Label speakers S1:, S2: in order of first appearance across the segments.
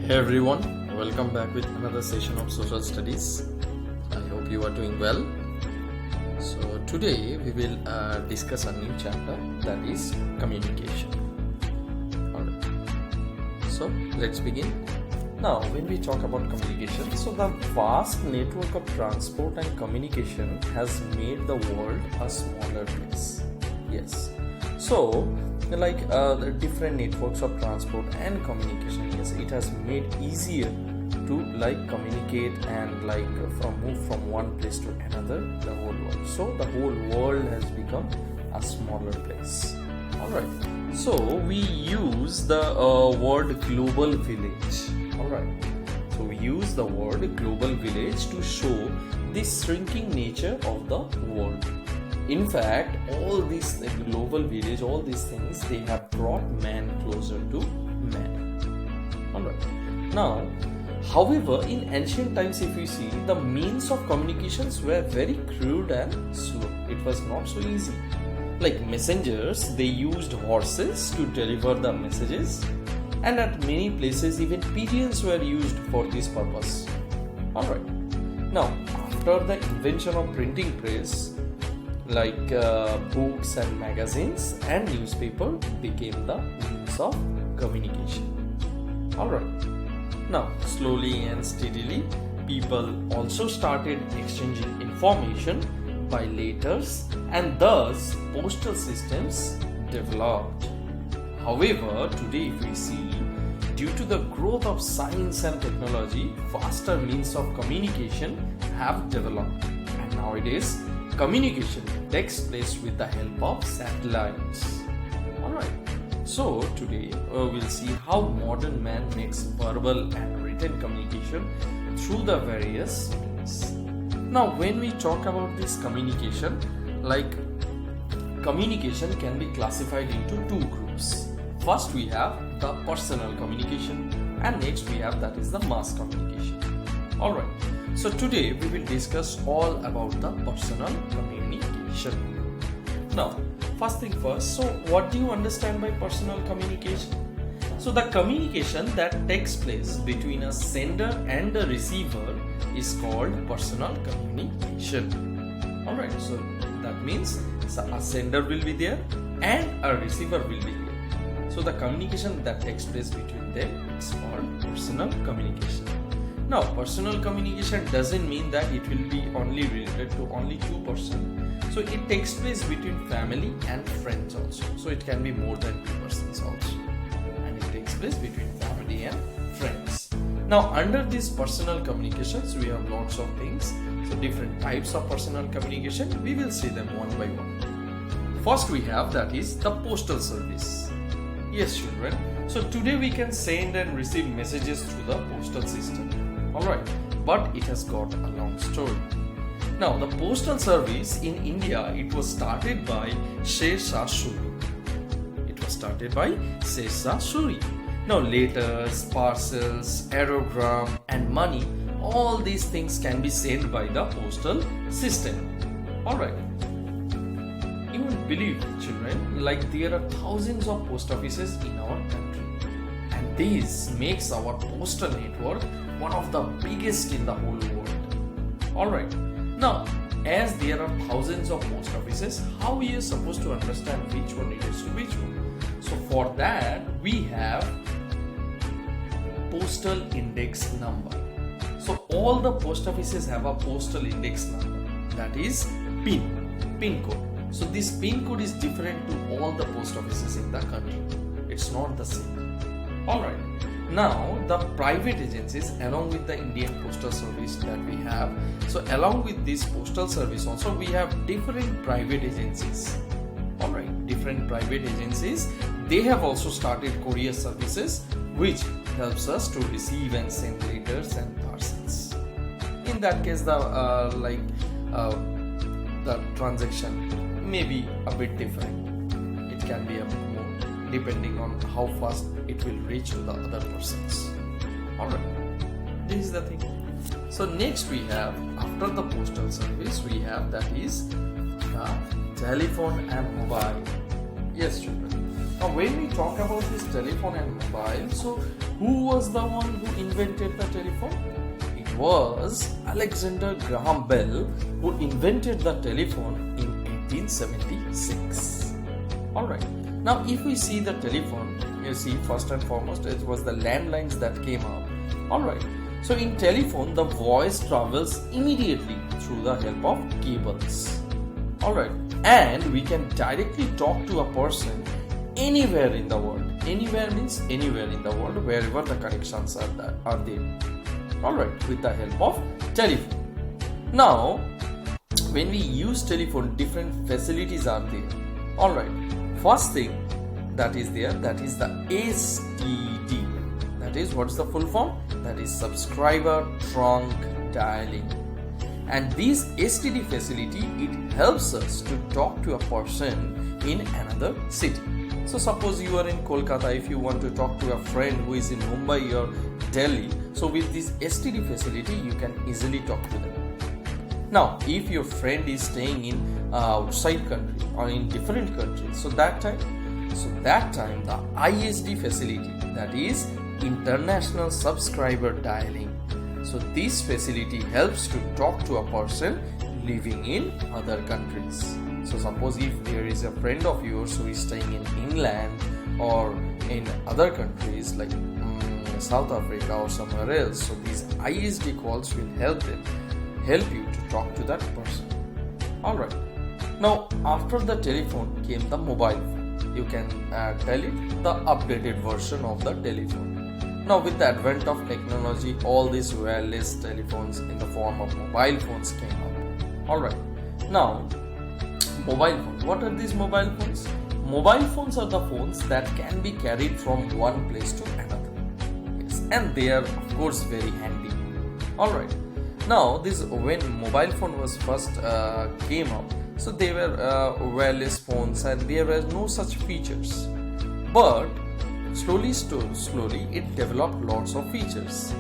S1: Hey everyone, welcome back with another session of social studies. I hope you are doing well. So today we will discuss a new chapter, that is communication. Alright, so let's begin. Now when we talk about communication, so the vast network of transport and communication has made the world a smaller place. Yes, so like the different networks of transport and communication, yes, it has made easier to like communicate and like move from one place to another, the whole world. So the whole world has become a smaller place. Alright, so we use the word global village. Alright, so we use the word global village to show the shrinking nature of the world. In fact, all these global village, all these things, they have brought man closer to man. Alright. Now, however, in ancient times, if you see, the means of communications were very crude and slow. It was not so easy. Like messengers, they used horses to deliver the messages, and at many places, even pigeons were used for this purpose. Alright. Now, after the invention of printing press, like books and magazines and newspaper became the means of communication. Alright. Now, slowly and steadily, people also started exchanging information by letters, and thus postal systems developed. However, today if we see, due to the growth of science and technology, faster means of communication have developed, and nowadays communication takes place with the help of satellites. Alright, so today we'll see how modern man makes verbal and written communication through the various means. Now when we talk about this communication, like communication can be classified into two groups. First we have the personal communication, and next we have that is the mass communication. Alright, so today we will discuss all about the personal communication. Now, first thing first, so what do you understand by personal communication? So the communication that takes place between a sender and a receiver is called personal communication. Alright, so that means a sender will be there and a receiver will be there. So the communication that takes place between them is called personal communication. Now, personal communication doesn't mean that it will be only related to only two persons. So it takes place between family and friends also. So it can be more than two persons also. And it takes place between family and friends. Now, under these personal communications, we have lots of things. So different types of personal communication, we will see them one by one. First we have that is the postal service. Yes, children. So today we can send and receive messages through the postal system. Alright, but it has got a long story. Now, the postal service in India, it was started by ch.10. It was started by ch.10. Now, letters, parcels, aerogram, and money, all these things can be sent by the postal system. Alright. You won't believe, children, like there are thousands of post offices in our country. And this makes our postal network one of the biggest in the whole world. Alright, now as there are thousands of post offices, how we are supposed to understand which one it is to which one? So for that we have postal index number. So all the post offices have a postal index number, that is PIN code. So this PIN code is different to all the post offices in the country. It's not the same. Alright, now the private agencies along with the Indian Postal Service that we have. So along with this postal service also we have different private agencies. Alright, different private agencies. They have also started courier services which helps us to receive and send letters and parcels. In that case the transaction may be a bit different. It can be a bit more depending on how fast it will reach to the other persons. Alright, this is the thing. So next we have, after the postal service, we have that is the telephone and mobile. Yes, children. Now when we talk about this telephone and mobile, so who was the one who invented the telephone? It was Alexander Graham Bell who invented the telephone in 1876. Alright, now if we see the telephone, you see first and foremost it was the landlines that came up. Alright, so in telephone the voice travels immediately through the help of cables. Alright, and we can directly talk to a person anywhere in the world. Anywhere means anywhere in the world, wherever the connections are there. Alright, with the help of telephone. Now, when we use telephone, different facilities are there. Alright, first thing that is there, that is the STD. That is, what is the full form? That is subscriber trunk dialing. And this STD facility, it helps us to talk to a person in another city. So suppose you are in Kolkata, if you want to talk to a friend who is in Mumbai or Delhi, so with this STD facility you can easily talk to them. Now if your friend is staying in outside country or in different countries, so that time the ISD facility, that is international subscriber dialing. So this facility helps to talk to a person living in other countries. So suppose if there is a friend of yours who is staying in England or in other countries like South Africa or somewhere else, so these ISD calls will help you to talk to that person. Alright, now after the telephone came the mobile phone. You can tell it the updated version of the telephone. Now with the advent of technology, all these wireless telephones in the form of mobile phones came up. Alright, now mobile phone. What are these mobile phones? Mobile phones are the phones that can be carried from one place to another. Yes, and they are of course very handy. Alright, now this when mobile phone was first came up, so they were wireless phones and there were no such features. But slowly it developed lots of features.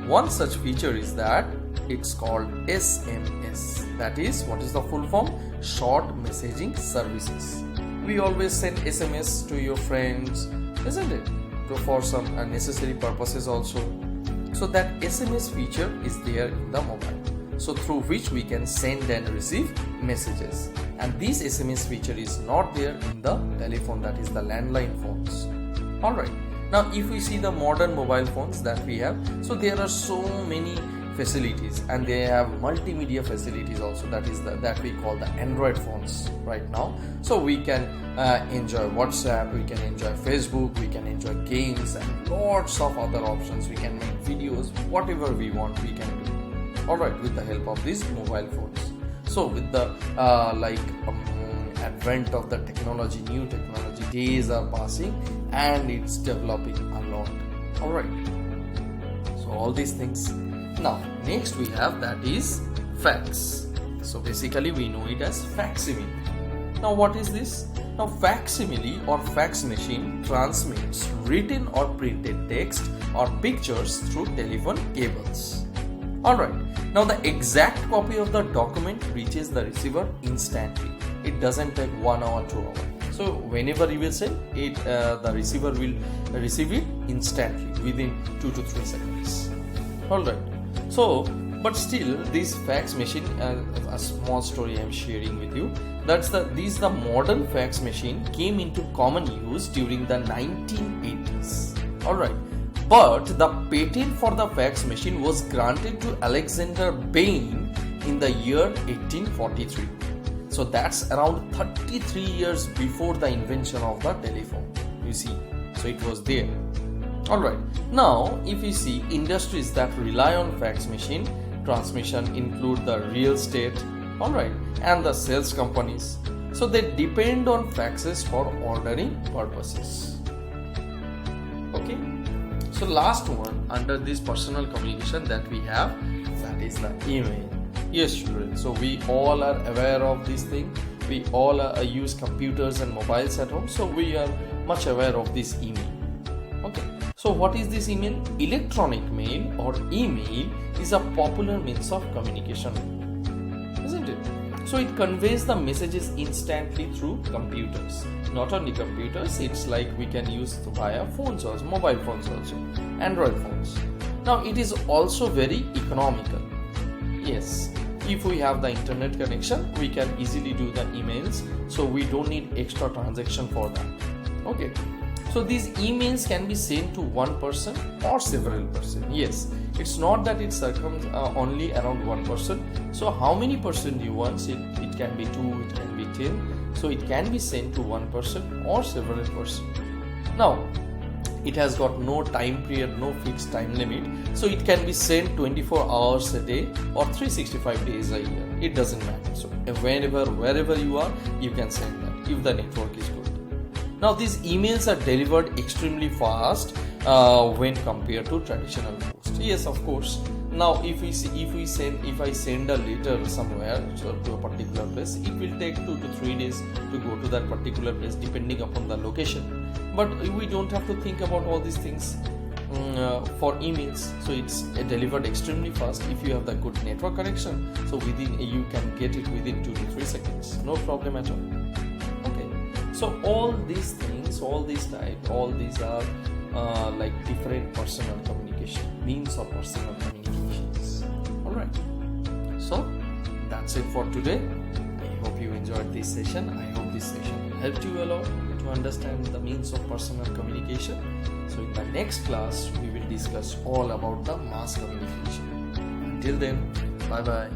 S1: One such feature is that it's called SMS. That is, what is the full form? Short messaging services. We always send SMS to your friends, isn't it? For some necessary purposes also. So that SMS feature is there in the mobile. So through which we can send and receive messages. And this SMS feature is not there in the telephone, that is the landline phones. Alright. Now if we see the modern mobile phones that we have, so there are so many facilities and they have multimedia facilities also, that we call the Android phones right now. So we can enjoy WhatsApp, we can enjoy Facebook, we can enjoy games and lots of other options. We can make videos, whatever we want we can do. Alright, with the help of these mobile phones. So with the advent of the technology, new technology, days are passing and it's developing a lot. Alright, so all these things. Now next we have, that is fax. So basically we know it as facsimile. Now what is this? Now facsimile or fax machine transmits written or printed text or pictures through telephone cables. Alright, now the exact copy of the document reaches the receiver instantly. It doesn't take 1 hour, 2 hours. So whenever you will send it, the receiver will receive it instantly within 2 to 3 seconds. Alright, so but still this fax machine, a small story I am sharing with you. The modern fax machine came into common use during the 1980s. Alright, but the patent for the fax machine was granted to Alexander Bain in the year 1843. So that's around 33 years before the invention of the telephone. You see, so it was there. Alright, now if you see industries that rely on fax machine transmission include the real estate, alright, and the sales companies. So they depend on faxes for ordering purposes. Okay, so last one under this personal communication that we have, that is the email. Yes, children, so we all are aware of this thing. We all use computers and mobiles at home, so we are much aware of this email. Okay, so what is this email? Electronic mail or email is a popular means of communication, isn't it? So it conveys the messages instantly through computers. Not only computers, it's like we can use via phones also, mobile phones also, Android phones. Now it is also very economical. Yes, if we have the internet connection, we can easily do the emails, so we don't need extra transaction for that. Okay, so these emails can be sent to one person or several person. Yes, it's not that it circums only around one person. So how many person you want? It can be 2, it can be 10. So it can be sent to one person or several person. Now it has got no time period, no fixed time limit, so it can be sent 24 hours a day or 365 days a year. It doesn't matter. So wherever you are, you can send that if the network is good. Now these emails are delivered extremely fast when compared to traditional post. Yes, of course. Now if I send a letter somewhere to a particular place, it will take 2 to 3 days to go to that particular place depending upon the location. But we don't have to think about all these things for emails. So it's delivered extremely fast if you have the good network connection. So you can get it within 2 to 3 seconds. No problem at all. Okay. So all these things, all these are like different personal communication, means of personal communications. Alright. So that's it for today. I hope you enjoyed this session. I hope this session helped you a lot to understand the means of personal communication. So in the next class, we will discuss all about the mass communication. Until then, bye bye.